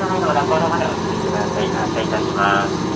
車内の裏コードまでお進みください。発車いたします。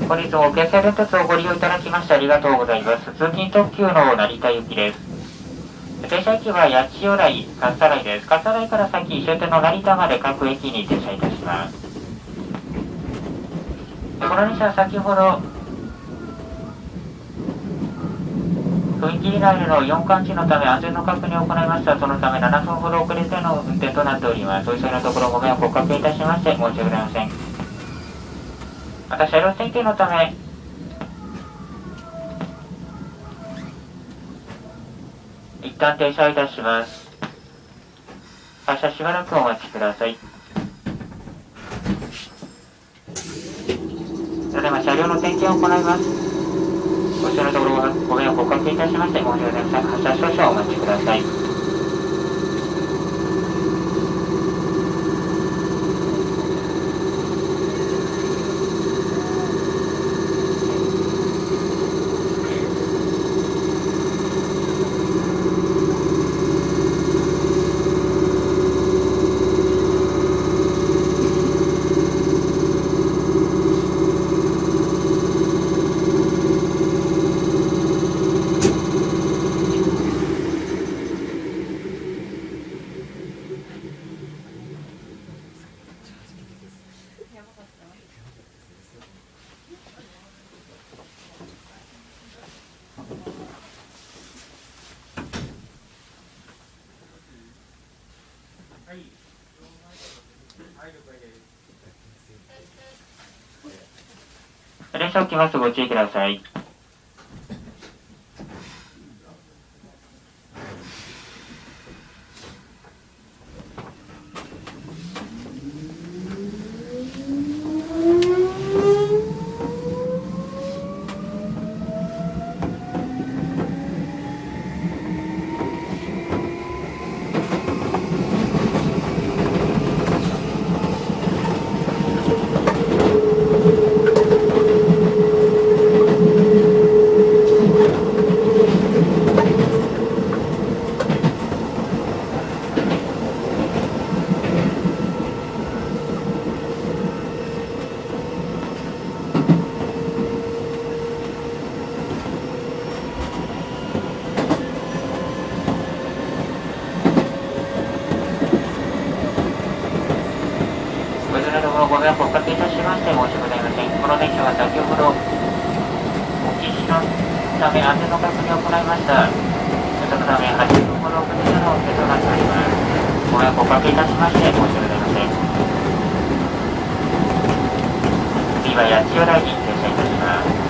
本日も京成電鉄をご利用いただきましてありがとうございます。通勤特急の成田行きです。停車駅は八千代台、勝田台です。勝田台から先、終点の成田まで各駅に停車いたします。この列車は先ほど、踏切内での4感知のため安全の確認を行いました。そのため7分ほど遅れての運転となっております。お急ぎのところご迷惑をおかけいたしまして申し訳ございません。また車両点検のため、一旦停車いたします。発車しばらくお待ちください。それでは車両の点検を行います。ご視聴のところご迷惑をおかけいたしまして申し訳ございません。発車少々お待ちください。列車を来ます。ご注意ください。ご迷惑をおかけいたしまして申し訳ございません。この電車は先ほど、実施のため安全の確認を行いました。そのため8分ほど遅れての運転となっております。ご迷惑をおかけいたしまして申し訳ございません。次は八千代台に停車いたします。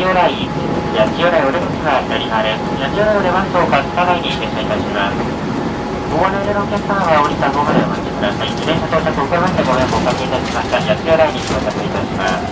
千代台、八千代台お出口は左側です。八千代台を出ますと、勝田台に停車いたします。ご案内でのお客様は降りた後までお待ちください。自転車到着を遅れましてご迷惑をおかけいたしました。八千代台に到着いたします。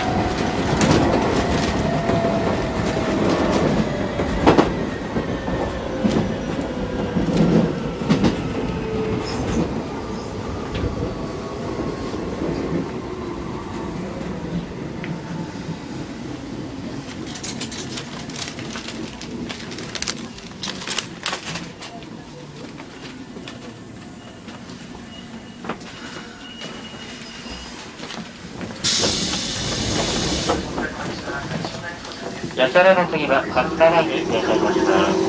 八千代台の次は勝田台に停車いたします。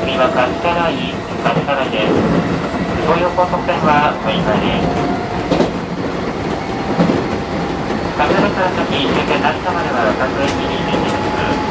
次は勝田台です。東洋高速線は向かいです。勝田台から先、終点成田までは各駅に停車します。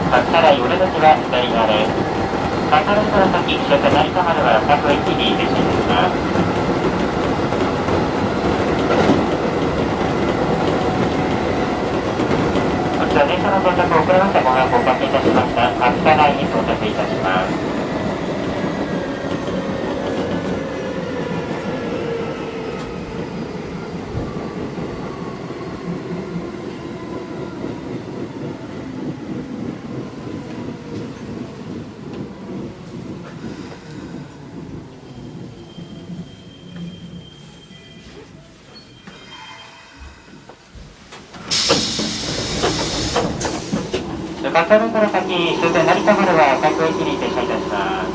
勝田台お出口は左側です。勝田台から先、終点成田までは各駅に停車いたします。こちら電車の到着を遅れましてご迷惑をおかけいたしました。勝田台に到着いたします。勝田台から先、終点成田までは各駅に停車いたします。